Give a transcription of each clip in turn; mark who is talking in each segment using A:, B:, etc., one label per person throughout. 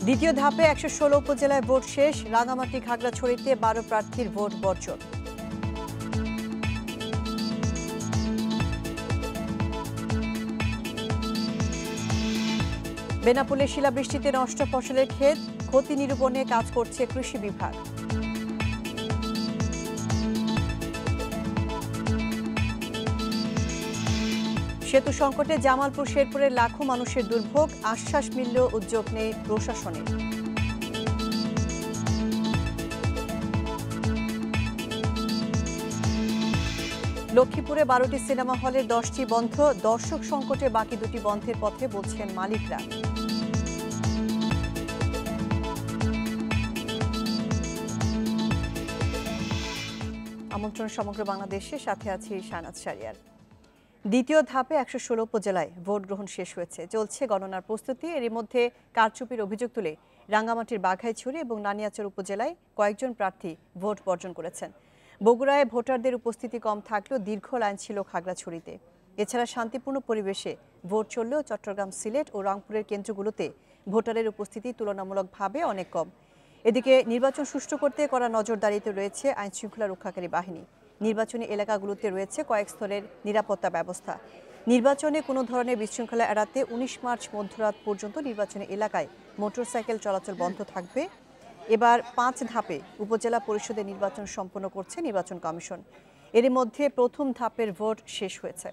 A: দ্বিতীয় ধাপে ১১৬ উপজেলায় ভোট শেষ। রাঙামাটি খাগড়াছড়িতে ১২ প্রার্থীর ভোট বর্জন। বেনাপোলে শিলাবৃষ্টিতে নষ্ট ফসলের ক্ষেত, ক্ষতি নিরূপণে কাজ করছে কৃষি বিভাগ। সেতু সংকটে জামালপুর শেরপুরের লাখো মানুষের দুর্ভোগ, আশ্বাস মিললেও উদ্যোগ নেই প্রশাসনের। লক্ষ্মীপুরে ১২টি সিনেমা হলের 10টি বন্ধ, দর্শক সংকটে বাকি 2টি বন্ধের পথে বলছেন মালিকরা। আমন্ত্রণ সমগ্র বাংলাদেশে, সাথে আছি শাহনাজ শারিয়ার। দ্বিতীয় ধাপে ১১৬ উপজেলায় ভোট গ্রহণ শেষ হয়েছে, চলছে গণনার প্রস্তুতি। এরই মধ্যে কারচুপির অভিযোগ তুলে রাঙ্গামাটির বাঘাইছড়ি এবং নানিয়াচর উপজেলায় কয়েকজন প্রার্থী ভোট বর্জন করেছেন। বগুড়ায় ভোটারদের উপস্থিতি কম থাকলেও দীর্ঘ লাইন ছিল খাগড়াছড়িতে। এছাড়া শান্তিপূর্ণ পরিবেশে ভোট চললেও চট্টগ্রাম, সিলেট ও রংপুরের কেন্দ্রগুলোতে ভোটারের উপস্থিতি তুলনামূলকভাবে অনেক কম। এদিকে নির্বাচন সুষ্ঠু করতে কড়া নজরদারিতে রয়েছে আইনশৃঙ্খলা রক্ষাকারী বাহিনী। নির্বাচনী এলাকাগুলোতে রয়েছে কয়েক স্তরের নিরাপত্তা ব্যবস্থা। নির্বাচনে কোনো ধরনের বিশৃঙ্খলা এড়াতে ১৯ মার্চ মধ্যরাত পর্যন্ত নির্বাচনী এলাকায় মোটরসাইকেল চলাচল বন্ধ থাকবে। এবার 5 ধাপে উপজেলা পরিষদের নির্বাচন সম্পন্ন করছে নির্বাচন কমিশন। এর মধ্যে প্রথম ধাপের ভোট শেষ হয়েছে।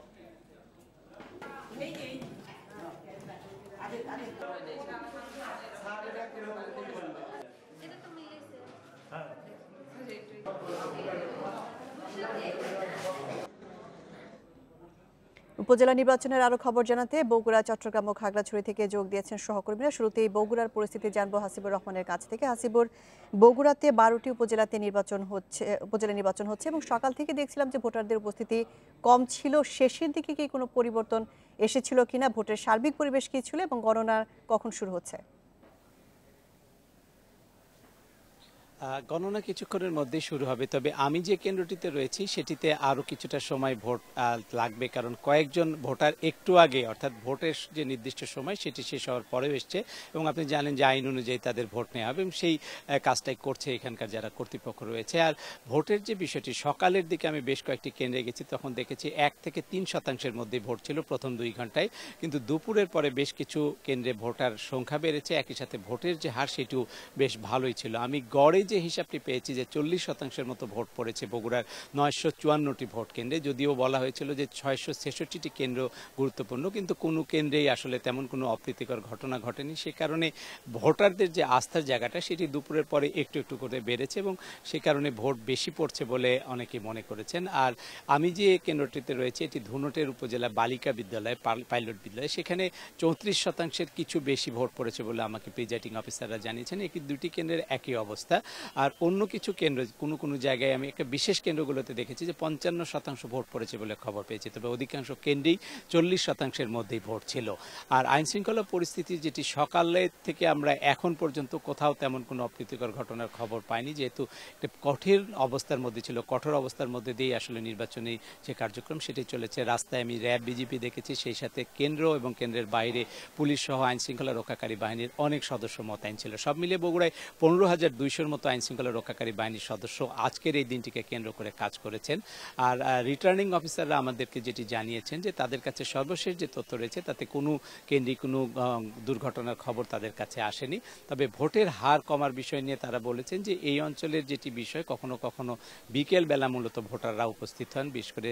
A: উপজেলা নির্বাচনের আরো খবর জানাতে বগুড়া, চট্টগ্রাম ও খাগড়াছড়ি থেকে যোগ দিয়েছেন সহকর্মীরা। শুরুতেই বগুড়ার পরিস্থিতি জানবো হাসিবুর রহমানের কাছ থেকে। হাসিবুর, বগুড়াতে 12টি উপজেলা নির্বাচন হচ্ছে এবং সকাল থেকে দেখছিলাম যে ভোটারদের উপস্থিতি কম ছিল। শেষের দিকে কি কোনো পরিবর্তন এসেছিল কিনা, ভোটের সার্বিক পরিবেশ কি ছিল এবং গণনা কখন শুরু হচ্ছে?
B: গণনা কিছুক্ষণের মধ্যেই শুরু হবে, তবে আমি যে কেন্দ্রটিতে রয়েছি সেটিতে আরও কিছুটা সময় ভোট লাগবে, কারণ কয়েকজন ভোটার একটু আগে, অর্থাৎ ভোটের যে নির্দিষ্ট সময় সেটি শেষ হওয়ার পরেও এসছে এবং আপনি জানেন যে আইন অনুযায়ী তাদের ভোট নেওয়া হবে এবং সেই কাজটাই করছে এখানকার যারা কর্তৃপক্ষ রয়েছে। আর ভোটের যে বিষয়টি, সকালের দিকে আমি বেশ কয়েকটি কেন্দ্রে গেছি, তখন দেখেছি 1 থেকে 3% মধ্যে ভোট ছিল প্রথম 2 ঘন্টায়, কিন্তু দুপুরের পরে বেশ কিছু কেন্দ্রে ভোটার সংখ্যা বেড়েছে, একই সাথে ভোটের যে হার সেটিও বেশ ভালোই ছিল। আমি গড়ে যে হিসাবটি পেয়েছি যে 40% মতো ভোট পড়েছে বগুড়ার 954টি ভোট কেন্দ্রে, যদিও বলা হয়েছিল যে 666টি কেন্দ্র গুরুত্বপূর্ণ, কিন্তু কোনো কেন্দ্রেই আসলে তেমন কোনো অপ্রীতিকর ঘটনা ঘটেনি। সে কারণে ভোটারদের যে আস্থার জায়গাটা সেটি দুপুরের পরে একটু একটু করে বেড়েছে এবং সে কারণে ভোট বেশি পড়ছে বলে অনেকে মনে করেছেন। আর আমি যে কেন্দ্রটিতে রয়েছে এটি ধুনটের উপজেলা বালিকা বিদ্যালয়, পাইলট বিদ্যালয়, সেখানে 34% কিছু বেশি ভোট পড়েছে বলে আমাকে প্রিজাইডিং অফিসাররা জানিয়েছেন। এই 2টি কেন্দ্রের একই অবস্থা। আর অন্য কিছু কেন্দ্র, কোনো জায়গায় আমি একটা বিশেষ কেন্দ্রগুলোতে দেখেছি যে 55% ভোট পড়েছে বলে খবর পেয়েছি, তবে অধিকাংশ কেন্দ্রেই 40%-এর মধ্যেই ভোট ছিল। আর আইন শৃঙ্খলা পরিস্থিতি যেটি, সকালে থেকে আমরা এখন পর্যন্ত কোথাও তেমন কোনো অপ্রীতিকর ঘটনার খবর পাইনি, যেহেতু একটা কঠোর অবস্থার মধ্যে দিয়েই আসলে নির্বাচনী যে কার্যক্রম সেটি চলেছে। রাস্তায় আমি র্যাব, বিজিপি দেখেছি, সেই সাথে কেন্দ্র এবং কেন্দ্রের বাইরে পুলিশ সহ আইন শৃঙ্খলা রক্ষাকারী বাহিনীর অনেক সদস্য মোতায়েন ছিল। সব মিলিয়ে বগুড়ায় 15,200-র মতো আইন শৃঙ্খলা রক্ষাকারী বাহিনীর সদস্য আজকের এই দিনটিকে কেন্দ্র করে কাজ করেছেন। আর রিটার্নিং অফিসাররা আমাদেরকে যেটি জানিয়েছেন যে তাদের কাছে সর্বশেষ যে তথ্য রয়েছে তাতে কোনো কেন্দ্রিক কোনো দুর্ঘটনার খবর তাদের কাছে আসেনি। তবে ভোটের হার কমার বিষয় নিয়ে তারা বলেছেন যে এই অঞ্চলের যেটি বিষয়, কখনো কখনো বিকেল বেলা মূলত ভোটাররা উপস্থিত হন, বিশেষ করে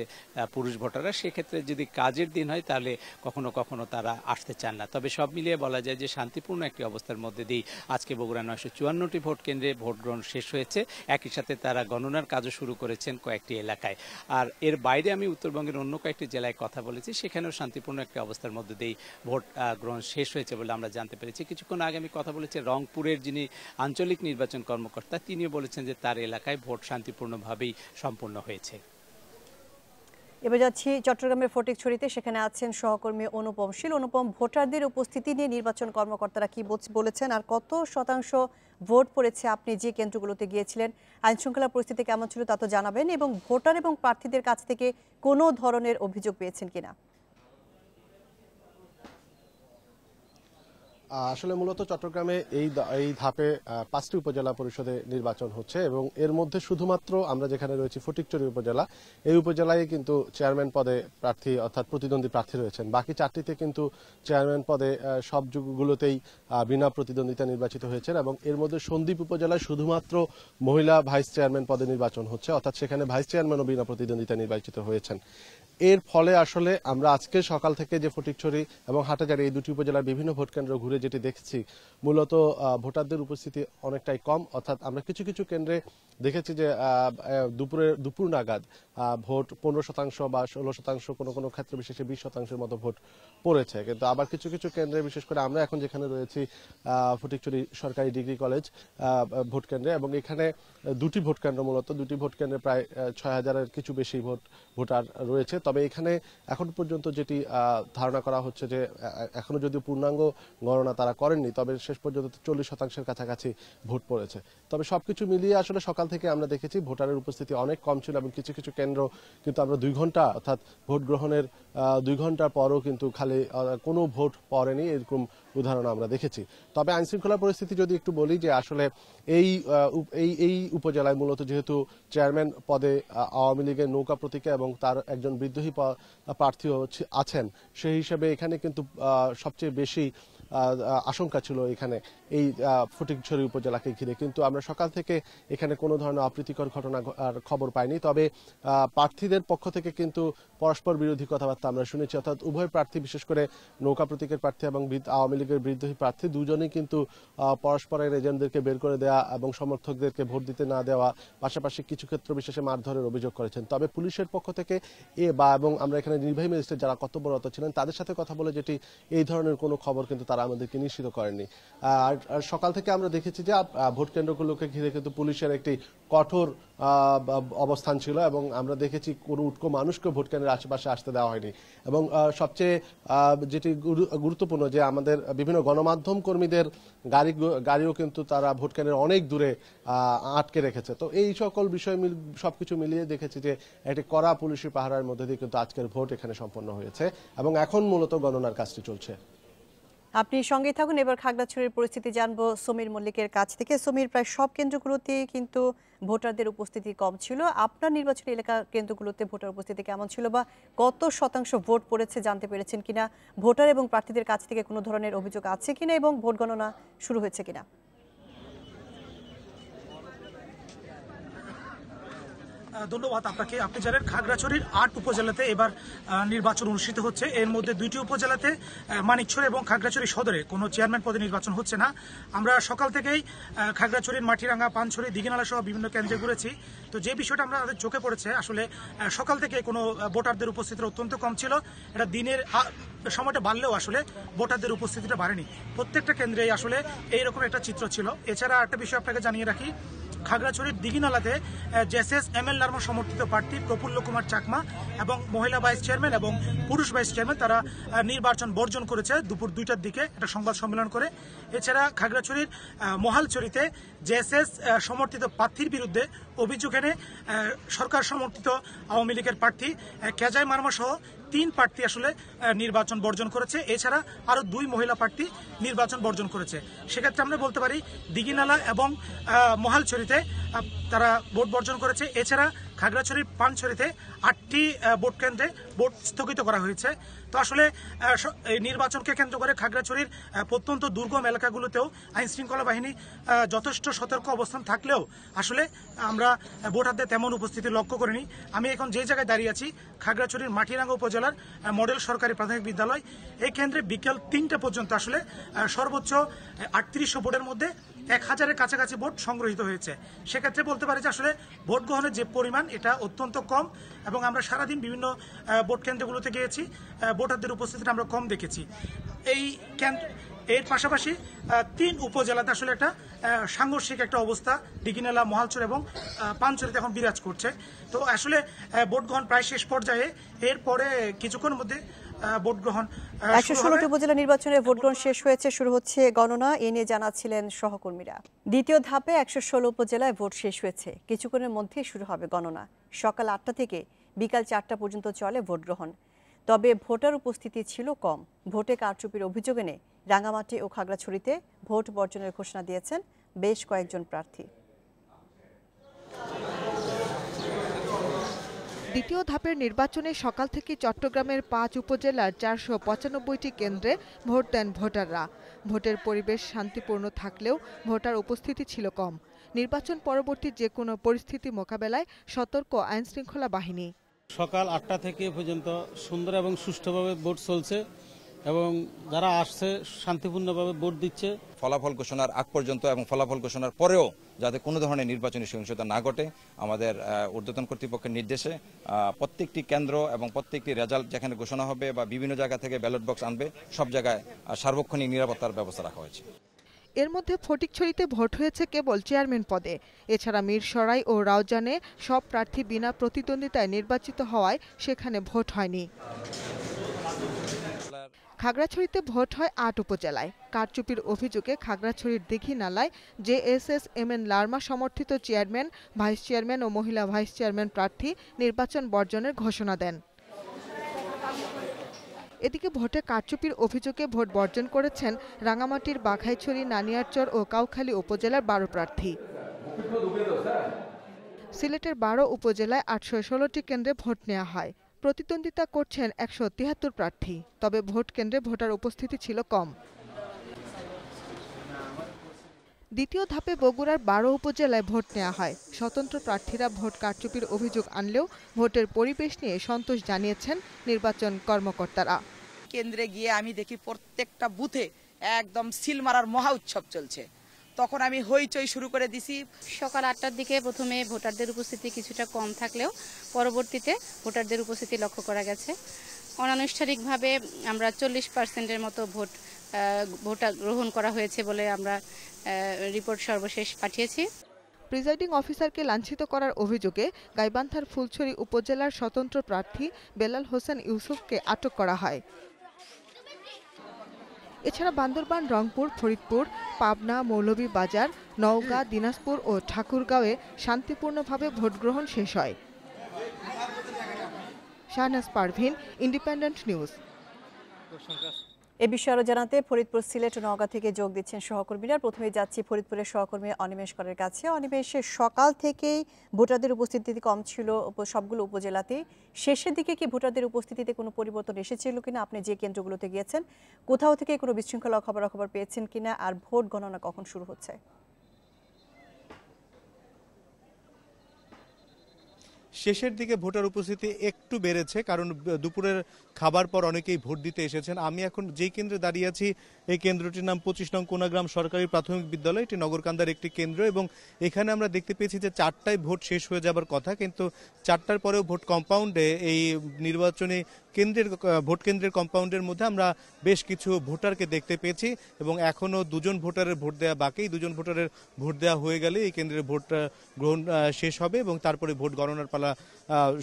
B: পুরুষ ভোটাররা। সেক্ষেত্রে যদি কাজের দিন হয় তাহলে কখনো কখনো তারা আসতে চান না। তবে সব মিলিয়ে বলা যায় যে শান্তিপূর্ণ একটি অবস্থার মধ্যে দিয়ে আজকে বগুড়া 954টি ভোট কেন্দ্রে ভোট গ্রহণ শেষ হয়েছে। একই সাথে তারা গণনার কাজও শুরু করেছেন কয়েকটি এলাকায়। আর এর বাইরে আমি উত্তরবঙ্গের অন্য কয়েকটি জেলায় কথা বলেছি, সেখানেও শান্তিপূর্ণ একটি অবস্থার মধ্যে দিয়ে ভোট গ্রহণ শেষ হয়েছে বলে আমরা জানতে পেরেছি। কিছুক্ষণ আগে আমি কথা বলেছি রংপুরের যিনি আঞ্চলিক নির্বাচন কর্মকর্তা, তিনিও বলেছেন যে তার এলাকায় ভোট শান্তিপূর্ণভাবেই সম্পন্ন হয়েছে।
A: এবার যাচ্ছি চট্টগ্রামের ফটিকছড়িতে, সেখানে আছেন সহকর্মী অনুপম শীল। অনুপম, ভোটারদের উপস্থিতি নিয়ে নির্বাচন কর্মকর্তারা কি বলেছেন আর কত শতাংশ ভোট পড়েছে আপনি যে কেন্দ্রগুলোতে গিয়েছিলেন? আইন শৃঙ্খলা পরিস্থিতি কেমন ছিল তা তো জানাবেন, এবং ভোটার এবং প্রার্থীদের কাছ থেকে কোনো ধরনের অভিযোগ পেয়েছেন কিনা?
C: আসলে মূলত চট্টগ্রামে এই ধাপে 5টি উপজেলা পরিষদে নির্বাচন হচ্ছে এবং এর মধ্যে শুধুমাত্র আমরা যেখানে রয়েছি ফটিকছড়ি উপজেলা, এই উপজেলায় কিন্তু চেয়ারম্যান পদে প্রার্থী অর্থাৎ প্রতিদ্বন্দ্বী প্রার্থী রয়েছেন। বাকি 4টিতে কিন্তু চেয়ারম্যান পদে সব যুগগুলোতেই বিনা প্রতিদ্বন্দ্বিতা নির্বাচিত হয়েছেন এবং এর মধ্যে সন্দ্বীপ উপজেলায় শুধুমাত্র মহিলা ভাইস চেয়ারম্যান পদে নির্বাচন হচ্ছে, অর্থাৎ সেখানে ভাইস চেয়ারম্যানও বিনা প্রতিদ্বন্দ্বিতা নির্বাচিত হয়েছেন। এর ফলে আসলে আমরা আজকে সকাল থেকে যে ফটিকছড়ি এবং হাটাজারি এই দুটি উপজেলার বিভিন্ন ভোট কেন্দ্র ঘুরে যেটি দেখছি, মূলত ভোটারদের উপস্থিতি অনেকটাই কম। অর্থাৎ আমরা কিছু কিছু কেন্দ্রে দেখেছি যে দুপুর নাগাদ ভোট 15% বা 16%, কোনো কোনো ক্ষেত্রে বিশেষে 20%-এর মতো ভোট পড়েছে। কিন্তু আবার কিছু কিছু কেন্দ্রে, বিশেষ করে আমরা এখন যেখানে রয়েছি ফটিকছড়ি সরকারি ডিগ্রি কলেজ ভোট কেন্দ্রে, এবং এখানে দুটি ভোট কেন্দ্র, মূলত দুটি ভোট কেন্দ্রে প্রায় 6000-এর কিছু বেশি ভোটার রয়েছে। তবে এখানে এখন পর্যন্ত যেটি ধারণা করা হচ্ছে যে এখনো যদিও পূর্ণাঙ্গ গণনা তারা করেননি, তবে শেষ পর্যন্ত 40%-এর কাছাকাছি ভোট পড়েছে। তবে সবকিছু মিলিয়ে আসলে সকাল থেকে আমরা দেখেছি ভোটারের উপস্থিতি অনেক কম ছিল এবং কিছু কিছু কেন্দ্র কিন্তু আমরা 2 ঘন্টা, অর্থাৎ ভোট গ্রহণের 2 ঘন্টার পরও কিন্তু খালি কোনো ভোট পড়েনি, এরকম উদাহরণ আমরা দেখেছি। তবে আইন শৃঙ্খলা পরিস্থিতি যদি একটু বলি, যে আসলে এই উপজেলায় মূলত যেহেতু চেয়ারম্যান পদে আওয়ামী লীগের নৌকা প্রতীকে এবং তার একজন বিদ্রোহী প্রার্থীও আছেন, সেই হিসেবে এখানে কিন্তু সবচেয়ে বেশি আশঙ্কা ছিল এখানে এই ফটিকছড়ি উপজেলাকে ঘিরে। কিন্তু আমরা সকাল থেকে এখানে কোনো ধরনের অপ্রীতিকর ঘটনা খবর পাইনি। তবে প্রার্থীদের পক্ষ থেকে কিন্তু পরস্পর বিরোধী কথাবার্তা আমরা শুনেছি, অর্থাৎ উভয় প্রার্থী, বিশেষ করে নৌকা প্রতীকের প্রার্থী এবং আওয়ামী লীগের বিদ্রোহী প্রার্থী, দুজনেই কিন্তু পরস্পরের এজেন্টদেরকে বের করে দেওয়া এবং সমর্থকদেরকে ভোট দিতে না দেওয়া, পাশাপাশি কিছু ক্ষেত্র বিশেষে মারধরের অভিযোগ করেছেন। তবে পুলিশের পক্ষ থেকে এবং আমরা এখানে নির্বাহী ম্যাজিস্ট্রেট যারা কর্তব্যরত ছিলেন তাদের সাথে কথা বলে যেটি এই ধরনের কোনো খবর কিন্তু তারা আমাদেরকে নিশ্চিত করেননি। আর সকাল থেকে আমরা দেখেছি যে ভোট কেন্দ্রগুলোকে ঘিরে কিন্তু পুলিশের একটি কঠোর অবস্থান ছিল এবং আমরা দেখেছি কোনো উটকো মানুষকে ভোট কেন্দ্রের আশেপাশে আসতে দেওয়া হয়নি। এবং সবচেয়ে যেটি গুরুত্বপূর্ণ, যে আমাদের বিভিন্ন গণমাধ্যম কর্মীদের গাড়িও কিন্তু তারা ভোট কেন্দ্রের অনেক দূরে আটকে রেখেছে। তো এই সকল বিষয় সবকিছু মিলিয়ে দেখেছি যে একটি কড়া পুলিশি পাহারার মধ্যে দিয়ে কিন্তু আজকের ভোট এখানে সম্পন্ন হয়েছে এবং এখন মূলত গণনার কাজটি চলছে।
A: আপনি সঙ্গে থাকুন, এবার খাগড়াছড়ির পরিস্থিতি জানবো সমীর মল্লিকের কাছ থেকে। সমীর, প্রায় সব কেন্দ্রগুলোতে কিন্তু ভোটারদের উপস্থিতি কম ছিল। আপনার নির্বাচনী এলাকা কেন্দ্রগুলোতে ভোটার উপস্থিতি কেমন ছিল বা কত শতাংশ ভোট পড়েছে জানতে পেরেছেন কিনা? ভোটার এবং প্রার্থীদের কাছ থেকে কোনো ধরনের অভিযোগ আছে কিনা এবং ভোট গণনা শুরু হয়েছে কিনা?
D: ধন্যবাদ আপনাকে। আপনি জানেন খাগড়াছড়ির 8 উপজেলাতে এবার নির্বাচন অনুষ্ঠিত হচ্ছে। এর মধ্যে 2টি উপজেলাতে মানিকছড়ি এবং খাগড়াছড়ি সদরে কোনো চেয়ারম্যান পদে নির্বাচন হচ্ছে না। আমরা সকাল থেকেই খাগড়াছড়ির মাটিরাঙ্গা, পানছড়ি, দিঘিনালা সহ বিভিন্ন কেন্দ্রে ঘুরেছি। তো যে বিষয়টা আমাদের চোখে পড়েছে, আসলে সকাল থেকে কোনো ভোটারদের উপস্থিতি অত্যন্ত কম ছিল। এটা দিনের সময়টা বাড়লেও আসলে ভোটারদের উপস্থিতিটা বাড়েনি। প্রত্যেকটা কেন্দ্রেই আসলে এইরকম একটা চিত্র ছিল। এছাড়া একটা বিষয় আপনাকে জানিয়ে রাখি, খাগড়াছড়ির দিঘিনালাতে জেএসএস এমএল নার্মা সমর্থিত প্রার্থী প্রফুল্ল কুমার চাকমা এবং মহিলা ভাইস চেয়ারম্যান এবং পুরুষ ভাইস চেয়ারম্যান তারা নির্বাচন বর্জন করেছে দুপুর 2টার দিকে একটা সংবাদ সম্মেলন করে। এছাড়া খাগড়াছড়ির মহালছড়িতে জেএসএস সমর্থিত প্রার্থীর বিরুদ্ধে অভিযোগ এনে সরকার সমর্থিত আওয়ামী লীগের প্রার্থী কেজাই মার্মা সহ 3 প্রার্থী আসলে নির্বাচন বর্জন করেছে। এছাড়া আরো 2 মহিলা প্রার্থী নির্বাচন বর্জন করেছে। সেক্ষেত্রে আমরা বলতে পারি দিঘিনালা এবং মহালছড়িতে তারা ভোট বর্জন করেছে। এছাড়া খাগড়াছড়ির পানছড়িতে 8টি ভোট কেন্দ্রে ভোট স্থগিত করা হয়েছে। তো আসলে এই নির্বাচনকে কেন্দ্র করে খাগড়াছড়ির প্রত্যন্ত দুর্গম এলাকাগুলোতেও আইন শৃঙ্খলা বাহিনী যথেষ্ট সতর্ক অবস্থান থাকলেও আসলে আমরা ভোটারদের তেমন উপস্থিতি লক্ষ্য করিনি। আমি এখন যে জায়গায় দাঁড়িয়ে আছি, খাগড়াছড়ির মাটিরাঙ্গা উপজেলার মডেল সরকারি প্রাথমিক বিদ্যালয়। এই কেন্দ্রে বিকেল 3টা পর্যন্ত আসলে সর্বোচ্চ 3800 ভোটের মধ্যে 1000-এর কাছাকাছি ভোট সংগ্রহীত হয়েছে। সেক্ষেত্রে বলতে পারি যে আসলে ভোট গ্রহণের যে পরিমাণ এটা অত্যন্ত কম এবং আমরা সারাদিন বিভিন্ন ভোট কেন্দ্রগুলোতে গিয়েছি, ভোটারদের উপস্থিতিটা আমরা কম দেখেছি। এর পাশাপাশি 3 উপজেলাতে আসলে একটা সাংঘর্ষিক একটা অবস্থা দিঘিনালা, মহালছড়ি এবং পানছড়িতে এখন বিরাজ করছে। তো আসলে ভোট গ্রহণ প্রায় শেষ পর্যায়ে, এরপরে কিছুক্ষণের মধ্যে ভোট গ্রহণ
A: 116টি উপজেলা নির্বাচনে ভোট গ্রহণ শেষ হয়েছে, শুরু হচ্ছে গণনা। এ নিয়ে জানাচ্ছিলেন সহকর্মীরা। দ্বিতীয় ধাপে 116 উপজেলায় ভোট শেষ হয়েছে, কিছুক্ষণের মধ্যে শুরু হবে গণনা। সকাল 8টা থেকে বিকাল 4টা পর্যন্ত চলে ভোট গ্রহণ। তবে ভোটার উপস্থিতি ছিল কম। ভোটে কারচুপির অভিযোগ এনে রাঙ্গামাটি ও খাগড়াছড়িতে ভোট বর্জনের ঘোষণা দিয়েছেন বেশ কয়েকজন প্রার্থী।
E: দ্বিতীয় ধাপের নির্বাচনে সকাল থেকে চট্টগ্রামের ৫ উপজেলার ৪৯৫টি কেন্দ্রে ভোট দেন ভোটাররা। ভোটের পরিবেশ শান্তিপূর্ণ থাকলেও ভোটার উপস্থিতি ছিল কম। নির্বাচন পরবর্তী যে কোনো পরিস্থিতি মোকাবেলায় সতর্ক আইনশৃঙ্খলা বাহিনী।
F: সকাল ৮টা থেকে পর্যন্ত সুন্দর এবং সুষ্ঠুভাবে ভোট চলছে এবং যারা আসছে শান্তিপূর্ণভাবে ভোট দিচ্ছে।
G: ফলাফল ঘোষণার আগ পর্যন্ত এবং ফলাফল ঘোষণার পরেও যাতে কোনো ধরনের নির্বাচনী সহিংসতা না ঘটে, আমাদের ঊর্ধ্বতন কর্তৃপক্ষের নির্দেশে প্রত্যেকটি কেন্দ্র এবং প্রত্যেকটি রেজাল্ট যেখানে ঘোষণা হবে বা বিভিন্ন জায়গা থেকে ব্যালট বক্স আনবে, সব জায়গায় সার্বক্ষণিক নিরাপত্তার ব্যবস্থা রাখা হয়েছে।
E: এর মধ্যে ফটিকছড়িতে ভোট হয়েছে কেবল চেয়ারম্যান পদে। এছাড়া মিরসরাই ও রাউজানে সব প্রার্থী বিনা প্রতিদ্বন্দ্বিতায় নির্বাচিত হওয়ায় সেখানে ভোট হয়নি। খাগড়াছড়িতে ভোট হয় ৮ উপজেলায়। কারচুপির অভিযোগে খাগড়াছড়ির দিঘি নালায় JSS-MN লার্মা সমর্থিত চেয়ারম্যান, ভাইস চেয়ারম্যান ও মহিলা ভাইস চেয়ারম্যান প্রার্থী নির্বাচন বর্জনের ঘোষণা দেন। এদিকে ভোটে কারচুপির অভিযোগে ভোট বর্জন করেছেন রাঙামাটির বাঘাইছড়ি, নানিয়ারচর ও কাউখালী উপজেলার 12 প্রার্থী। সিলেটের 12 উপজেলায় ৮১৬টি কেন্দ্রে ভোট নেওয়া হয়। প্রতিদ্বন্দ্বিতা করছেন ১৭৩ প্রার্থী, তবে ভোট কেন্দ্রে ভোটার উপস্থিতি ছিল কম। দ্বিতীয় ধাপে বগুড়ার 12 উপজেলায় ভোট নেওয়া হয়। স্বতন্ত্র প্রার্থীরা ভোট কারচুপির অভিযোগ আনলেও ভোটের পরিবেশ নিয়ে সন্তোষ জানিয়েছেন নির্বাচন কর্মকর্তারা।
H: কেন্দ্রে গিয়ে আমি দেখি প্রত্যেকটা বুথে একদম সিল মারার মহা উৎসব চলছে। তখন আমি হইচই শুরু করে দিছি।
I: সকাল ৮টার দিকে প্রথমে ভোটারদের উপস্থিতি কিছুটা কম থাকলেও পরবর্তীতে ভোটারদের উপস্থিতি লক্ষ্য করা গেছে। অনানুষ্ঠানিকভাবে আমরা 40%-এর মতো ভোট গ্রহণ করা হয়েছে বলে আমরা রিপোর্ট সর্বশেষ পাঠিয়েছি।
E: প্রিজাইডিং অফিসারকে লাঞ্ছিত করার অভিযোগে গাইবান্ধার ফুলছড়ি উপজেলার স্বতন্ত্র প্রার্থী বেলাল হোসেন ইউসুফকে আটক করা হয়। এছাড়া বান্দরবান, রংপুর, ফরিদপুর, পাবনা, মৌলভীবাজার, নওগাঁ, দিনাজপুর ও ঠাকুরগাঁওয়ে শান্তিপূর্ণভাবে ভোট গ্রহণ শেষ হয়। Shahnaz Parvin, Independent News.
A: এ বিষয়ে আরো জানাতে ফরিদপুর, সিলেট ও নওগাঁ থেকে যোগ দিচ্ছেন সহকর্মীরা। প্রথমে যাচ্ছি ফরিদপুরের সহকর্মী অনিমেষ করের কাছে। অনিমেষের সকাল থেকেই ভোটারদের উপস্থিতি কম ছিল সবগুলো উপজেলাতে। শেষের দিকে কি ভোটারদের উপস্থিতিতে কোনো পরিবর্তন এসেছিল কিনা? আপনি যে কেন্দ্রগুলোতে গিয়েছেন কোথাও থেকে কোনো বিশৃঙ্খলা খবরাখবর পেয়েছেন কিনা? আর ভোট গণনা কখন শুরু হচ্ছে?
J: শেষের দিকে ভোটার উপস্থিতি একটু বেড়েছে, কারণ দুপুরের খাবার পর অনেকেই ভোট দিতে এসেছেন। আমি এখন যেই কেন্দ্রে দাঁড়িয়ে আছি এই কেন্দ্রটির নাম 25 নং কোনাগ্রাম সরকারি প্রাথমিক বিদ্যালয়। এটি নগরকান্দার একটি কেন্দ্র এবং এখানে আমরা দেখতে পেয়েছি যে 4টায় ভোট শেষ হয়ে যাবার কথা, কিন্তু 4টার পরেও ভোট কম্পাউন্ডে এই নির্বাচনী ভোট কেন্দ্রের কম্পাউন্ডের মধ্যে আমরা বেশ কিছু ভোটারকে দেখতে পেয়েছি এবং এখনও 2জন ভোটারের ভোট দেওয়া বাকি। 2জন ভোটারের ভোট দেওয়া হয়ে গেলে এই কেন্দ্রের ভোট গ্রহণ শেষ হবে এবং তারপরে ভোট গণনার পালা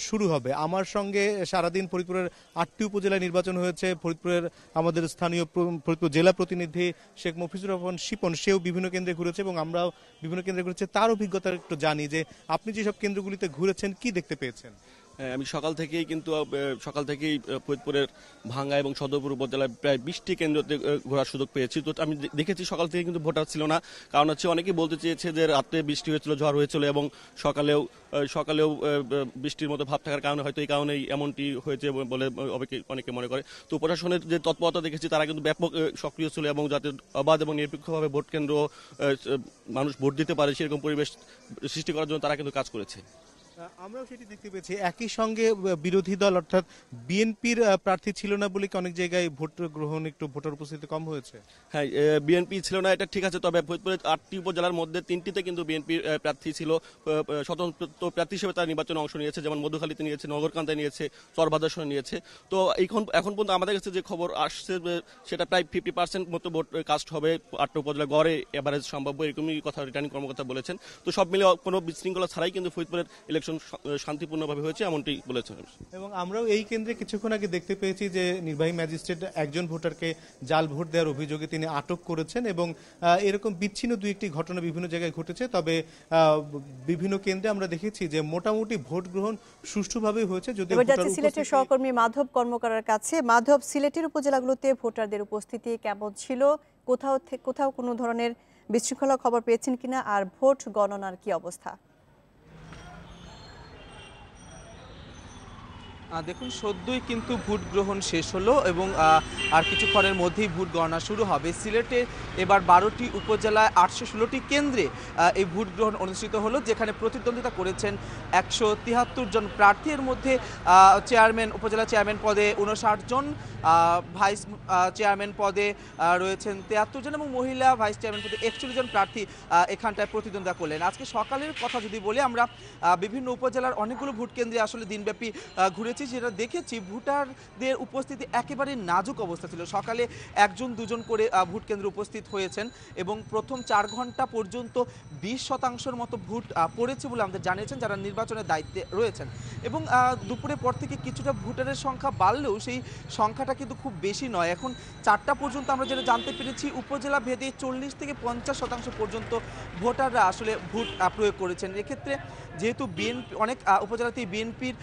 J: শুরু হবে। আমার সঙ্গে সারাদিন ফরিদপুরের 8টি উপজেলায় নির্বাচন হয়েছে। ফরিদপুরের আমাদের স্থানীয় ফরিদপুর জেলা প্রতিনিধি শেখ মফিজুর রহমান শিপন, সেও বিভিন্ন কেন্দ্রে ঘুরেছে এবং আমরাও বিভিন্ন কেন্দ্রে ঘুরেছি। তার অভিজ্ঞতা একটু জানি যে আপনি যেসব কেন্দ্রগুলিতে ঘুরেছেন কি দেখতে পেয়েছেন?
K: আমি সকাল থেকেই ফরিদপুরের ভাঙ্গা এবং সদরপুর উপজেলায় প্রায় 20টি কেন্দ্রতে ঘোরার সুযোগ পেয়েছি। তো আমি দেখেছি সকাল থেকে কিন্তু ভোটার ছিল না, কারণ হচ্ছে অনেকেই বলতে চেয়েছে যে রাত্রে বৃষ্টি হয়েছিল, ঝড় হয়েছিল এবং সকালেও বৃষ্টির মতো ভাব থাকার কারণে হয়তো এই কারণেই এমনটি হয়েছে বলে অনেকে মনে করে। তো প্রশাসনের যে তৎপরতা দেখেছি তারা কিন্তু ব্যাপক সক্রিয় ছিল এবং যাতে অবাধ এবং নিরপেক্ষভাবে ভোট কেন্দ্র মানুষ ভোট দিতে পারে সেরকম পরিবেশ সৃষ্টি করার জন্য তারা কিন্তু কাজ করেছে।
J: আমরাও সেটি দেখতে পেয়েছি। একই সঙ্গে বিরোধী দল অর্থাৎ বিএনপির প্রার্থী ছিল না বলে অনেক জায়গায় ভোট গ্রহণ একটু ভোটার উপস্থিতি কম হয়েছে।
K: হ্যাঁ, বিএনপি ছিল না এটা ঠিক আছে, তবে ফরিদপুরের 8টি উপজেলার মধ্যে 3টিতে কিন্তু বিএনপির প্রার্থী ছিল। স্বতন্ত্র প্রার্থী হিসেবে তারা নির্বাচনে অংশ নিয়েছে, যেমন মধুখালীতে নিয়েছে, নগরকান্দায় নিয়েছে, চরভাদাসনে নিয়েছে। তো এখন পর্যন্ত আমাদের কাছে যে খবর আসছে সেটা প্রায় 50% মতো ভোট কাস্ট হবে 8টা উপজেলা গড়ে এভারেজ সম্ভাব্য, এরকমই কথা রিটার্নিং কর্মকর্তা বলেছেন। তো সব মিলে কোনো বিশৃঙ্খলা ছাড়াই কিন্তু ফরিদপুরের ইলেকশন নির্বাচন শান্তিপূর্ণভাবে হয়েছে এমনটি বলেছেন।
J: এবং আমরাও এই কেন্দ্রে কিছুক্ষণ আগে দেখতে পেয়েছি যে নির্বাহী ম্যাজিস্ট্রেট একজন ভোটারকে জাল ভোট দেওয়ার অভিযোগে তিনি আটক করেছেন এবং এরকম বিচ্ছিন্ন দুই একটি ঘটনা বিভিন্ন জায়গায় ঘটেছে। তবে বিভিন্ন কেন্দ্রে আমরা দেখেছি যে মোটামুটি ভোট গ্রহণ সুষ্ঠুভাবে হয়েছে। যদি
A: সিলেটের সহকর্মী মাধব কর্মকারের কাছে, মাধব, সিলেটের উপজেলাগুলোতে ভোটারদের উপস্থিতি কেমন ছিল? কোথাও কোনো ধরনের বিশৃঙ্খলা খবর পেয়েছেন কিনা, আর ভোট গণনার কি অবস্থা?
L: দেখুন, সদ্যই কিন্তু ভোট গ্রহণ শেষ হলো এবং আর কিছুক্ষণের মধ্যেই ভোট গণনা শুরু হবে। সিলেটে এবার 12টি উপজেলায় 816টি কেন্দ্রে এই ভোট গ্রহণ অনুষ্ঠিত হলো, যেখানে প্রতিদ্বন্দ্বিতা করেছেন 173 জন প্রার্থী। এর মধ্যে উপজেলা চেয়ারম্যান পদে 59 জন, ভাইস চেয়ারম্যান পদে রয়েছেন 73 জন এবং মহিলা ভাইস চেয়ারম্যান পদে 41 জন প্রার্থী এখানটায় প্রতিদ্বন্দ্বিতা করলেন। আজকে সকালের কথা যদি বলি, আমরা বিভিন্ন উপজেলার অনেকগুলো ভোট কেন্দ্রে আসলে দিনব্যাপী ঘুরেছি, যেটা দেখেছি ভোটারদের উপস্থিতি একেবারে নাজুক অবস্থা ছিল। সকালে 1-2 করে ভোট কেন্দ্রে উপস্থিত হয়েছেন এবং প্রথম 4 ঘন্টা পর্যন্ত 20% মতো ভোট পড়েছে বলে আমাদের জানিয়েছেন যারা নির্বাচনের দায়িত্বে রয়েছেন। এবং দুপুরের পর থেকে কিছুটা ভোটারের সংখ্যা বাড়লেও সেই সংখ্যাটা কিন্তু খুব বেশি নয়। এখন 4টা পর্যন্ত আমরা যেটা জানতে পেরেছি, উপজেলা ভেদে 40 থেকে 50% পর্যন্ত ভোটাররা আসলে ভোট প্রয়োগ করেছেন। এক্ষেত্রে যেহেতু বিএনপি অনেক উপজেলাতেই বিএনপির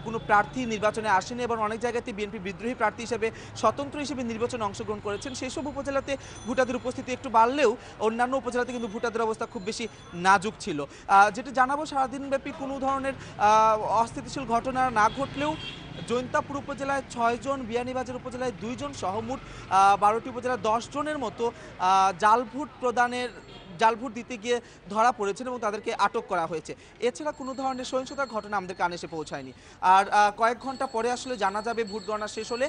L: কোনো প্রার্থী নির্বাচনে আসেনি এবং অনেক জায়গাতে বিএনপি বিদ্রোহী প্রার্থী হিসেবে স্বতন্ত্র হিসেবে নির্বাচনে অংশগ্রহণ করেছেন, সেসব উপজেলাতে ভোটারদের উপস্থিতি একটু বাড়লেও অন্যান্য উপজেলাতে কিন্তু ভোটারদের অবস্থা খুব বেশি নাজুক ছিল। যেটা জানাবো, সারাদিনব্যাপী কোনো ধরনের অস্থিতিশীল ঘটনা না ঘটলেও জৈন্তাপুর উপজেলায় 6 জন, বিয়ানীবাজার উপজেলায় 2 জন সহ মোট 12টি উপজেলায় 10 জনের মতো জাল ভোট দিতে গিয়ে ধরা পড়েছেন এবং তাদেরকে আটক করা হয়েছে। এছাড়া কোনো ধরনের সহিংসতার ঘটনা আমাদের কানে এসে পৌঁছায়নি। আর কয়েক ঘন্টা পরে আসলে জানা যাবে ভোট গণনা শেষ হলে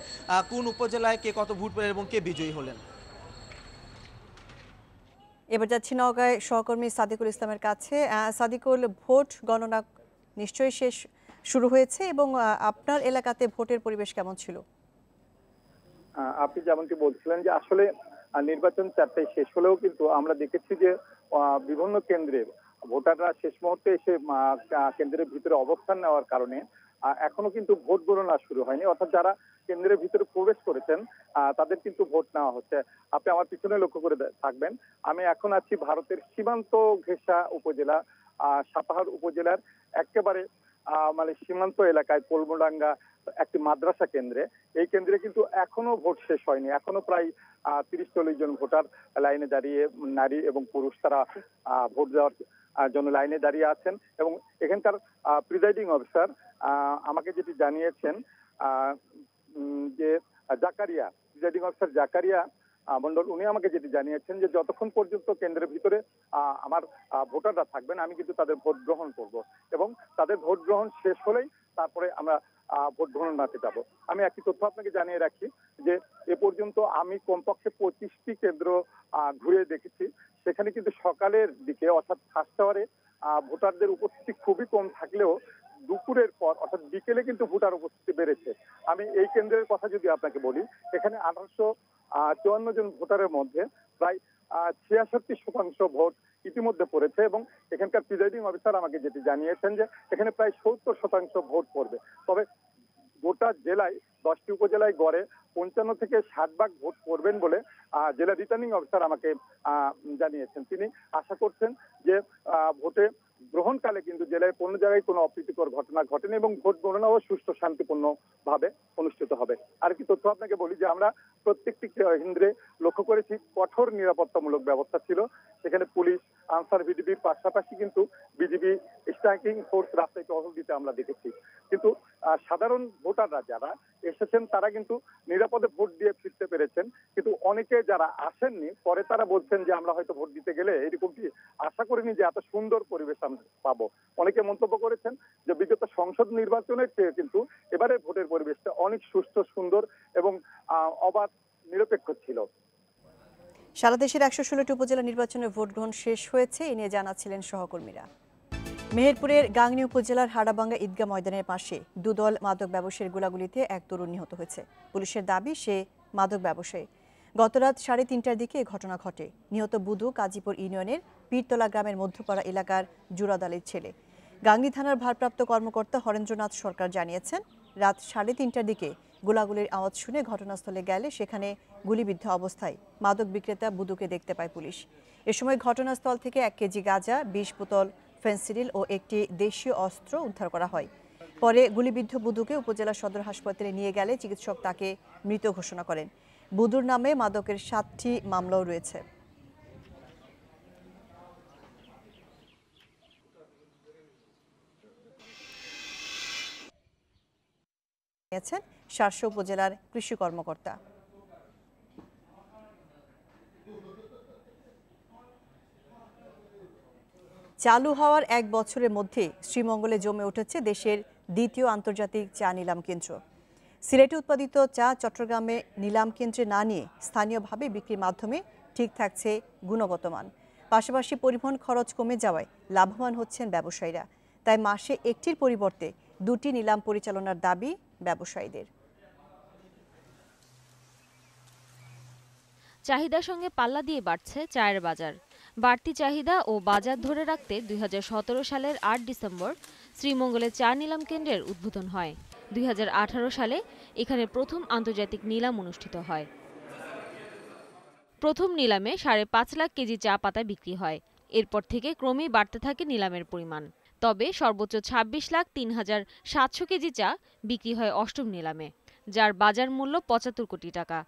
L: কোন উপজেলায় কে কত ভোট পেলেন এবং কে বিজয়ী হলেন।
A: এবার যাচ্ছি নওগাঁয় সহকর্মী সাদিকুল ইসলামের কাছে। সাদিকুল, ভোট গণনা নিশ্চয়ই শুরু হয়েছে এবং আপনার এলাকাতে ভোটের পরিবেশ কেমন ছিল?
M: আপনি যেমনটি বলছিলেন যে আসলে নির্বাচন 4টায় শেষ হলেও কিন্তু আমরা দেখেছি যে বিভিন্ন কেন্দ্রের ভোটাররা শেষ মুহূর্তে এসে কেন্দ্রের ভিতরে অবস্থান নেওয়ার কারণে এখনো কিন্তু ভোট গণনা শুরু হয়নি। অর্থাৎ যারা কেন্দ্রের ভিতরে প্রবেশ করেছেন তাদের কিন্তু ভোট নেওয়া হচ্ছে। আপনি আমার পিছনে লক্ষ্য করে থাকবেন, আমি এখন আছি ভারতের সীমান্ত ঘেঁষা উপজেলা সাপাহার উপজেলার একেবারে মানে সীমান্ত এলাকায় পোলমডাঙ্গা একটি মাদ্রাসা কেন্দ্রে। এই কেন্দ্রে কিন্তু এখনো ভোট শেষ হয়নি। এখনো প্রায় 30-40 জন ভোটার লাইনে দাঁড়িয়ে, নারী এবং পুরুষ, তারা ভোট দেওয়ার জন্য লাইনে দাঁড়িয়ে আছেন। এবং এখানকার প্রিজাইডিং অফিসার আমাকে যেটি জানিয়েছেন যে প্রিজাইডিং অফিসার জাকারিয়া মন্ডল, উনি আমাকে যেটি জানিয়েছেন যে যতক্ষণ পর্যন্ত কেন্দ্রের ভিতরে আমার ভোটাররা থাকবেন আমি কিন্তু তাদের ভোট গ্রহণ করব এবং তাদের ভোট গ্রহণ শেষ হলেই তারপরে আমরা ভোট গণনাতে যাব। আমি একটি তথ্য আপনাকে জানিয়ে রাখি যে এ পর্যন্ত আমি কমপক্ষে 25টি কেন্দ্র ঘুরে দেখেছি। সেখানে কিন্তু সকালের দিকে অর্থাৎ ফার্স্ট আওয়ারে ভোটারদের উপস্থিতি খুবই কম থাকলেও দুপুরের পর অর্থাৎ বিকেলে কিন্তু ভোটার উপস্থিতি বেড়েছে। আমি এই কেন্দ্রের কথা যদি আপনাকে বলি, এখানে 1854 জন ভোটারের মধ্যে প্রায় 66% ভোট ইতিমধ্যে পড়েছে এবং এখানকার প্রিজাইডিং অফিসার আমাকে যেটি জানিয়েছেন যে এখানে প্রায় 70% ভোট পড়বে। তবে গোটা জেলায় 10টি উপজেলায় গড়ে 55 থেকে 60 ভাগ ভোট পড়বেন বলে জেলা রিটার্নিং অফিসার আমাকে জানিয়েছেন। তিনি আশা করছেন যে ভোটে গ্রহণকালে কিন্তু জেলায় কোনো জায়গায় কোনো অপ্রীতিকর ঘটনা ঘটেনি এবং ভোট গণনাও সুষ্ঠু শান্তিপূর্ণ ভাবে অনুষ্ঠিত হবে। আর কি তথ্য আপনাকে বলি যে আমরা প্রত্যেকটি কেন্দ্রে লক্ষ্য করেছি কঠোর নিরাপত্তামূলক ব্যবস্থা ছিল। সেখানে পুলিশ, আনসার ভিডিবির পাশাপাশি কিন্তু বিজিবি স্ট্রাইকিং ফোর্স রাস্তায় টহল দিতে আমরা দেখেছি। কিন্তু সাধারণ ভোটাররা যারা এসেছেন তারা কিন্তু নিরাপদে ভোট দিয়ে ফিরতে পেরেছেন। কিন্তু অনেকে যারা আসেননি পরে তারা বলছেন যে আমরা হয়তো ভোট দিতে গেলে এরকমটি আশা করিনি যে এত সুন্দর পরিবেশ আমরা পাবো। অনেকে মন্তব্য করেছেন যে বিগত সংসদ নির্বাচনের চেয়ে কিন্তু এবারে ভোটের পরিবেশটা অনেক সুষ্ঠু, সুন্দর এবং অবাধ নিরপেক্ষ ছিল।
A: সারা দেশের 116টি উপজেলা নির্বাচনে ভোট গ্রহণ শেষ হয়েছে, এ নিয়ে জানাচ্ছিলেন সহকর্মীরা। মেহেরপুরের গাংনী উপজেলার হাড়াবাঙ্গা ঈদগাহ ময়দানের পাশে দুদল মাদক ব্যবসায়ীর গোলাগুলিতে এক তরুণ নিহত হয়েছে। পুলিশের দাবি সে মাদক ব্যবসায়ী। গতরাত 3:30টার দিকে এ ঘটনা ঘটে। নিহত বুধু কাজীপুর ইউনিয়নের পীরতলা গ্রামের মধ্যপাড়া এলাকার জুরাদ আলীর ছেলে। গাংনী থানার ভারপ্রাপ্ত কর্মকর্তা হরেন্দ্রনাথ সরকার জানিয়েছেন, রাত 3:30টার দিকে গোলাগুলির আওয়াজ শুনে ঘটনাস্থলে গেলে সেখানে গুলিবিদ্ধ অবস্থায় মাদক বিক্রেতা বুদুকে দেখতে পায় পুলিশ। এ সময় ঘটনাস্থল থেকে 1 কেজি গাঁজা, 20 বোতল ফেন্সিডিল ও একটি দেশীয় অস্ত্র উদ্ধার করা হয়। পরে গুলিবিদ্ধ বুদুকে উপজেলা সদর হাসপাতালে নিয়ে গেলে চিকিৎসক তাকে মৃত ঘোষণা করেন। বুদুর নামে মাদকের 7টি মামলাও রয়েছে। শার্শা উপজেলার কৃষি কর্মকর্তা। চালু হওয়ার 1 বছরের মধ্যে শ্রীমঙ্গলে জমে উঠেছে দেশের দ্বিতীয় আন্তর্জাতিক চা নিলাম কেন্দ্র। সিলেটে উৎপাদিত চা চট্টগ্রামে নিলাম কেন্দ্রে না নিয়ে স্থানীয়ভাবে বিক্রির মাধ্যমে ঠিক থাকছে গুণগত মান। পাশাপাশি পরিবহন খরচ কমে যাওয়ায় লাভবান হচ্ছেন ব্যবসায়ীরা। তাই মাসে একটির পরিবর্তে 2টি নিলাম পরিচালনার দাবি ব্যবসায়ীদের।
N: চাহিদার সঙ্গে পাল্লা দিয়ে বাড়ছে চায়ের বাজার। বাড়তি চাহিদা ও বাজার ধরে রাখতে 2017 সালের 8 ডিসেম্বর শ্রীমঙ্গলে চা নিলাম কেন্দ্রের উদ্বোধন হয়। 2018 সালে এখানে প্রথম আন্তর্জাতিক নিলাম অনুষ্ঠিত হয়। প্রথম নিলামে 5.5 লাখ কেজি চা পাতা বিক্রি হয়। এরপর থেকে ক্রমেই বাড়তে থাকে নিলামের পরিমাণ। তবে সর্বোচ্চ 26,03,700 কেজি চা বিক্রি হয় অষ্টম নিলামে, যার বাজার মূল্য 75 কোটি টাকা।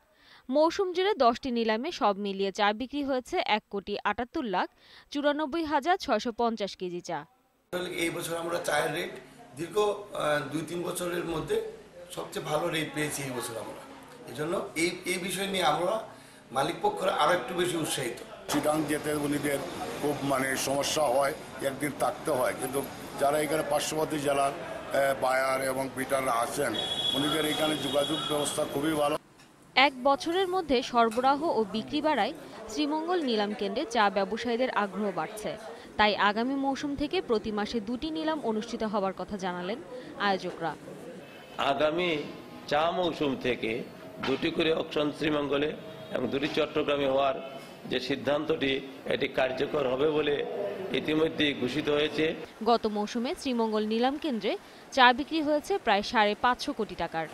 N: মৌসুম জুড়ে 10টি নিলামে সব মিলিয়ে চা বিক্রি হয়েছে 1,78,94,650 কেজি চা।
O: এই বছর আমরা চায়ের রেট দীর্ঘ 2-3 বছরের মধ্যে সবচেয়ে ভালো রেট পেয়েছি এই বছর আমরা। এজন্য এই বিষয় নিয়ে আমরা মালিক পক্ষরা আরো একটু বেশি উৎসাহিত।
P: চিটাং যেতে উনিদের খুব সমস্যা হয়, একদিন থাকতে হয়, কিন্তু যারা এখানে পার্শ্ববর্তী জেলার বায়ার এবং বিটাররা আছেন উনিদের এখানে যোগাযোগ ব্যবস্থা খুবই ভালো।
N: 1 বছরের মধ্যে সরবরাহ ও বিক্রি বাড়ায় শ্রীমঙ্গল নিলাম কেন্দ্রে চা ব্যবসায়ীদের আগ্রহ বাড়ছে। তাই আগামী মৌসুম থেকে প্রতি মাসে 2টি নিলাম অনুষ্ঠিত হওয়ার কথা জানালেন আয়োজকরা।
Q: আগামী চা মৌসুম থেকে 2টি করে অকশন শ্রীমঙ্গলে এবং 2টি চট্টগ্রামে হওয়ার যে সিদ্ধান্তটি এটি কার্যকর হবে বলে ইতিমধ্যে ঘোষিত হয়েছে।
N: গত মৌসুমে শ্রীমঙ্গল নিলাম কেন্দ্রে চা বিক্রি হয়েছে প্রায় 550 কোটি টাকার।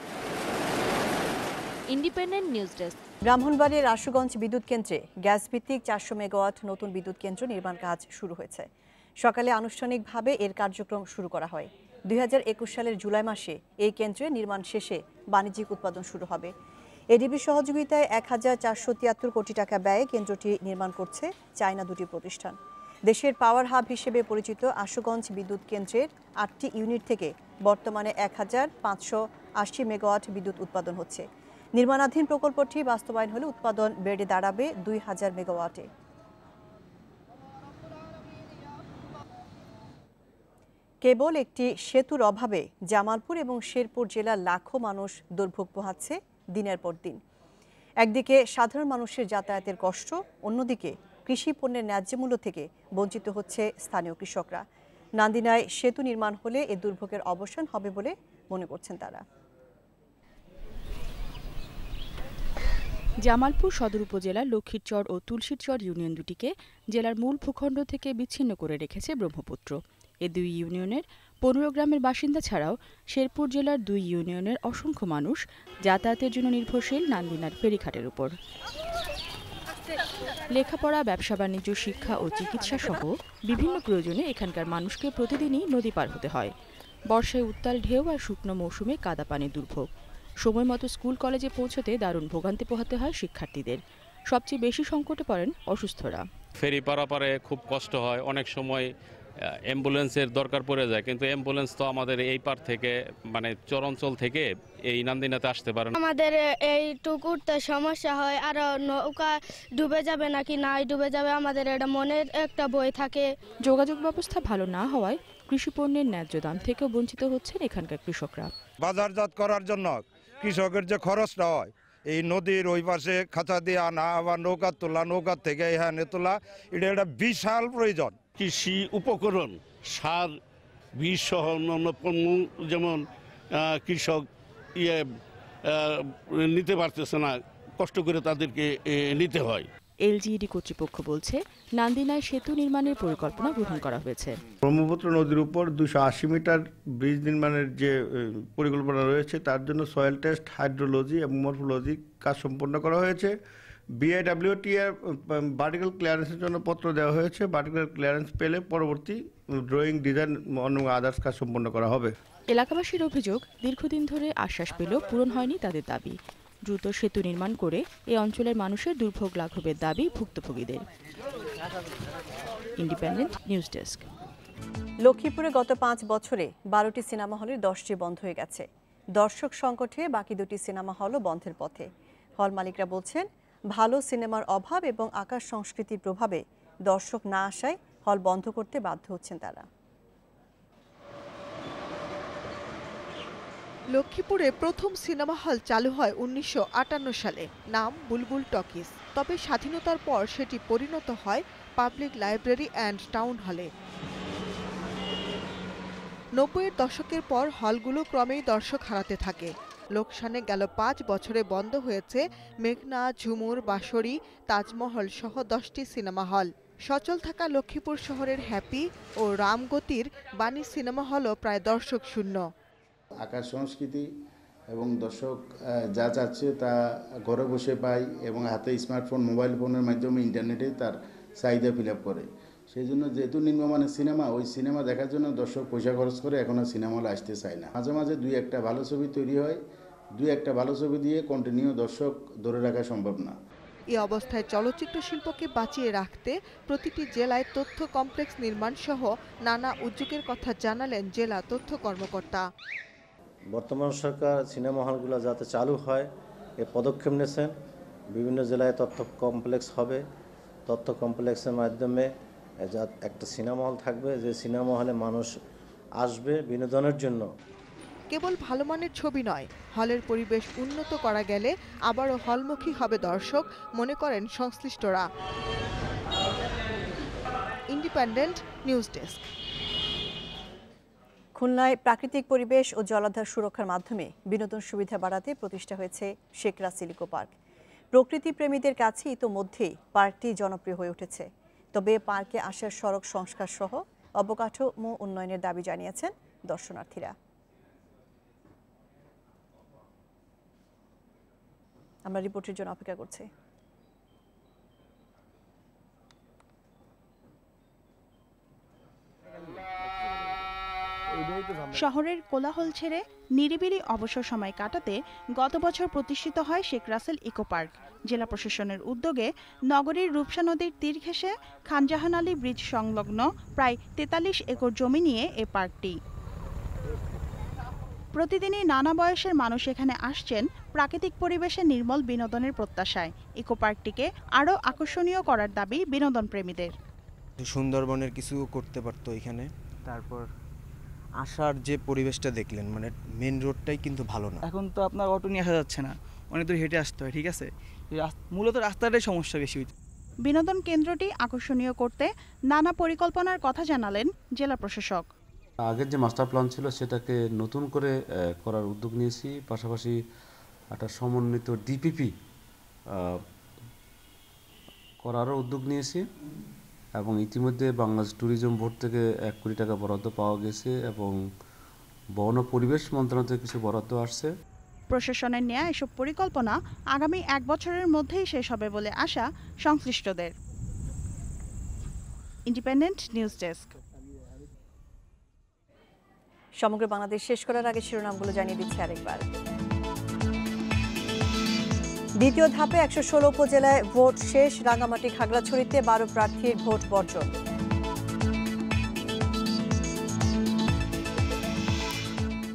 N: Independent News desk.
A: ব্রাহ্মণবাড়িয়ার আশুগঞ্জ বিদ্যুৎ কেন্দ্রে গ্যাস ভিত্তিক 400 মেগাওয়াট নতুন বিদ্যুৎ কেন্দ্র নির্মাণ কাজ শুরু হয়েছে। সকালে আনুষ্ঠানিকভাবে এর কার্যক্রম শুরু করা হয়। 2021 সালের জুলাই মাসে এই কেন্দ্রে নির্মাণ শেষে বাণিজ্যিক উৎপাদন শুরু হবে। এডিবি সহযোগিতায় 1473 কোটি টাকা ব্যয়ে কেন্দ্রটি নির্মাণ করছে চায়না 2টি প্রতিষ্ঠান। দেশের পাওয়ার হাব হিসেবে পরিচিত আশুগঞ্জ বিদ্যুৎ কেন্দ্রের 8টি ইউনিট থেকে বর্তমানে 1580 মেগাওয়াট বিদ্যুৎ উৎপাদন হচ্ছে। নির্মাণাধীন প্রকল্পটি বাস্তবায়ন হলে উৎপাদন বেড়ে দাঁড়াবে 2000 মেগাওয়াটে। কেবল একটি সেতুর অভাবে জামালপুর এবং শেরপুর জেলার লাখো মানুষ দুর্ভোগ পোহাচ্ছে দিনের পর দিন। একদিকে সাধারণ মানুষের যাতায়াতের কষ্ট, অন্যদিকে কৃষি পণ্যের ন্যায্য মূল্য থেকে বঞ্চিত হচ্ছে স্থানীয় কৃষকরা। নান্দিনায় সেতু নির্মাণ হলে এ দুর্ভোগের অবসান হবে বলে মনে করছেন তারা।
R: জামালপুর সদর উপজেলার লক্ষ্মীরচর ও তুলসীরচর ইউনিয়ন দুটিকে জেলার মূল ভূখণ্ড থেকে বিচ্ছিন্ন করে রেখেছে ব্রহ্মপুত্র। এ 2 ইউনিয়নের 15 গ্রামের বাসিন্দা ছাড়াও শেরপুর জেলার 2 ইউনিয়নের অসংখ্য মানুষ যাতায়াতের জন্য নির্ভরশীল নান্দিনার ফেরিঘাটের উপর। লেখাপড়া, ব্যবসা বাণিজ্য, শিক্ষা ও চিকিৎসা সহ বিভিন্ন প্রয়োজনে এখানকার মানুষকে প্রতিদিনই নদী পার হতে হয়। বর্ষায় উত্তাল ঢেউ আর শুকনো মৌসুমে কাদা পানির দুর্ভোগ। সময় মতো স্কুল কলেজে পৌঁছতে দারুণ ভোগান্তি পোহাতে হয় শিক্ষার্থীদের। সবচেয়ে বেশি সংকটে পড়েন অসুস্থরা।
S: ফেরি পারাপারে খুব কষ্ট হয়, অনেক সময় অ্যাম্বুলেন্সের দরকার পড়ে যায়, কিন্তু অ্যাম্বুলেন্স তো আমাদের এই পার থেকে চরাঞ্চল থেকে এই নান্দিনাতে আসতে পারে না।
T: আমাদের এইটুকুতে সমস্যা হয়, আর নৌকা ডুবে যাবে নাকি নাই ডুবে যাবে, আমাদের এটা মনের একটা ভয় থাকে।
R: যোগাযোগ ব্যবস্থা ভালো না হওয়ায় কৃষি পণ্যের ন্যায্য দাম থেকেও বঞ্চিত হচ্ছেন এখানকার কৃষকরা।
U: বাজারজাত করার জন্য কৃষকের যে খরচটা হয়, এই নদীর ওই পাশে খাঁচা দিয়ে আনা, আবার নৌকা তোলা, নৌকার থেকে এখানে তোলা, এটা একটা বিশাল প্রয়োজন।
V: কৃষি উপকরণ, সার, বীজ সহ অন্যান্য পণ্য যেমন কৃষক নিতে পারতেছে না, কষ্ট করে তাদেরকে নিতে হয়।
R: এলজিইডি কর্তৃপক্ষ বলছে, নান্দিনায় সেতু নির্মাণের পরিকল্পনা গ্রহণ করা হয়েছে।
V: ব্রহ্মপুত্র নদীর উপর 280 মিটার ব্রিজ নির্মাণের যে পরিকল্পনা রয়েছে তার জন্য সয়েল টেস্ট, হাইড্রোলজি এবং মরফোলজি কাজ সম্পন্ন করা হয়েছে। বিআইডব্লিউটি এর ভার্টিক্যাল ক্লিয়ারেন্সের জন্য পত্র দেওয়া হয়েছে। ভার্টিক্যাল ক্লিয়ারেন্স পেলে পরবর্তী ড্রয়িং, ডিজাইন এবং আদার্স কাজ সম্পন্ন করা হবে।
R: এলাকাবাসীর অভিযোগ, দীর্ঘদিন ধরে আশ্বাস পেলেও পূরণ হয়নি তাদের দাবি। দ্রুত সেতু নির্মাণ করে এই অঞ্চলের মানুষের দুর্ভোগ লাঘবের দাবি ভুক্তভোগীদের। Independent News desk.
A: লক্ষ্মীপুরে গত 5 বছরে 12টি সিনেমা হলের 10টি বন্ধ হয়ে গেছে। দর্শক সংকটে বাকি 2টি সিনেমা হলও বন্ধের পথে। হল মালিকরা বলছেন, ভালো সিনেমার অভাব এবং আকাশ সংস্কৃতির প্রভাবে দর্শক না আসায় হল বন্ধ করতে বাধ্য হচ্ছেন তারা।
E: লক্ষ্মীপুরে প্রথম সিনেমা হল চালু হয় 1958 সালে, নাম বুলবুল টকিজ। তবে স্বাধীনতার পর সেটি পরিণত হয় পাবলিক লাইব্রেরি অ্যান্ড টাউন হলে। 90-এর দশকের পর হলগুলো ক্রমেই দর্শক হারাতে থাকে। লোকসানে গেল 5 বছরে বন্ধ হয়েছে মেঘনা, ঝুমুর, বাঁশরী, তাজমহল সহ 10টি সিনেমা হল। সচল থাকা লক্ষ্মীপুর শহরের হ্যাপি ও রামগতির বাণী সিনেমা হলও প্রায় দর্শক শূন্য।
B: আকাশ সংস্কৃতি এবং দর্শক যা চাচ্ছে তা ঘরে বসে পায় এবং হাতে স্মার্টফোন, মোবাইল ফোনের মাধ্যমে ইন্টারনেটে তার চাহিদা ফিল আপ করে। সেই জন্য যেহেতু নিম্নমানের সিনেমা, ওই সিনেমা দেখার জন্য দর্শক পয়সা খরচ করে এখন আর সিনেমা হলে আসতে চায় না। মাঝে মাঝে 2-1টা ভালো ছবি তৈরি হয়, 2-1টা ভালো ছবি দিয়ে কন্টিনিউ দর্শক ধরে রাখা সম্ভব না।
E: এই অবস্থায় চলচ্চিত্র শিল্পকে বাঁচিয়ে রাখতে প্রতিটি জেলায় তথ্য কমপ্লেক্স নির্মাণ সহ নানা উদ্যোগের কথা জানালেন জেলা তথ্য কর্মকর্তা।
C: বর্তমান সরকার সিনেমা হলগুলো যাতে চালু হয় এ পদক্ষেপ নিয়েছেন। বিভিন্ন জেলায় তথ্য কমপ্লেক্স হবে। তথ্য কমপ্লেক্সের মাধ্যমে একটা সিনেমা হল থাকবে, যে সিনেমা হলে মানুষ আসবে বিনোদনের জন্য।
E: কেবল ভালো মানের ছবি নয়, হলের পরিবেশ উন্নত করা গেলে আবারও হলমুখী হবে দর্শক, মনে করেন সংশ্লিষ্টরা। Independent News desk.
A: খুলনায় প্রাকৃতিক পরিবেশ ও জলাধার সুরক্ষার মাধ্যমে বিনোদন সুবিধা বাড়াতে প্রতিষ্ঠা হয়েছে শেখ রাসেল ইকো পার্ক। প্রকৃতি প্রেমীদের কাছে ইতোমধ্যেই পার্কটি জনপ্রিয় হয়ে উঠেছে। তবে পার্কে আসার সড়ক সংস্কার সহ অবকাঠামো উন্নয়নের দাবি জানিয়েছেন দর্শনার্থীরা। আমরা রিপোর্টের জন্য অপেক্ষা করছি।
W: শহরের কোলাহল ছেড়ে নিরিবিলি অবসর সময় কাটাতে গত বছর প্রতিষ্ঠিত হয় শেখ রাসেল ইকো পার্ক। জেলা প্রশাসনের উদ্যোগে নগরীর রূপসা নদীর তীর ঘেঁষে খানজাহান আলী ব্রিজ সংলগ্ন প্রায় 43 একর জমি নিয়ে এ পার্কটি। প্রতিদিনই নানা বয়সের মানুষ এখানে আসছেন প্রাকৃতিক পরিবেশে নির্মল বিনোদনের প্রত্যাশায়। ইকো পার্কটিকে আরও আকর্ষণীয় করার দাবি বিনোদন প্রেমীদের।
X: সুন্দরবনের কিছু করতে পারতো এখানে। তারপর আসার যে পরিবেশটা দেখলেন, মানে মেন রোডটাই কিন্তু ভালো না।
Y: এখন তো আপনার অটো নিয়ে আসা যাচ্ছে না, অনেক দূর হেঁটে আসতে হয়। ঠিক আছে, মূলত রাস্তাটাই সমস্যা বেশি হচ্ছে।
W: বিনোদন কেন্দ্রটি আকর্ষণীয় করতে নানা পরিকল্পনার কথা জানালেন জেলা প্রশাসক।
Z: আগের যে মাস্টার প্ল্যান ছিল সেটাকে নতুন করে করার উদ্যোগ নিয়েছি। পাশাপাশি একটা সমন্বিত ডিপিপি করারও উদ্যোগ নিয়েছি এবং ইতিমধ্যে বাংলাদেশ ট্যুরিজম বোর্ড থেকে 1 কোটি টাকা বরাদ্দ পাওয়া গেছে এবং বন ও পরিবেশ মন্ত্রণালয় থেকে কিছু বরাদ্দ আসছে।
W: প্রশাসনের নেওয়া এসব পরিকল্পনা আগামী 1 বছরের মধ্যেই শেষ হবে বলে আশা সংশ্লিষ্টদের। Independent News desk.
A: সমগ্র বাংলাদেশ শেষ করার আগে শিরোনামগুলো জানিয়ে দিচ্ছি আরেকবার। দ্বিতীয় ধাপে 116 উপজেলায় ভোট শেষ। রাঙ্গামাটি, খাগড়াছড়িতে 12 প্রার্থীর ভোট বর্জন।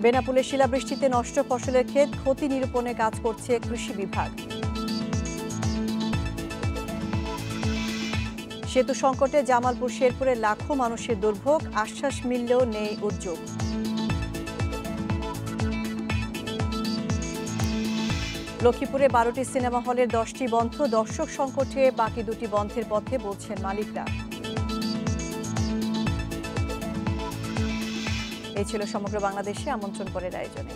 A: বেনাপোলে শিলাবৃষ্টিতে নষ্ট ফসলের ক্ষেত, ক্ষতি নিরূপণে কাজ করছে কৃষি বিভাগ। সেতু সংকটে জামালপুর শেরপুরে লাখো মানুষের দুর্ভোগ, আশ্বাস মিললেও নেই উদ্যোগ। লক্ষ্মীপুরে 12টি সিনেমা হলের 10টি বন্ধ, দর্শক সংকটে বাকি 2টি বন্ধের পথে বলছেন মালিকরা। এই ছিল সমগ্র বাংলাদেশে আমন্ত্রণ পরের আয়োজনে।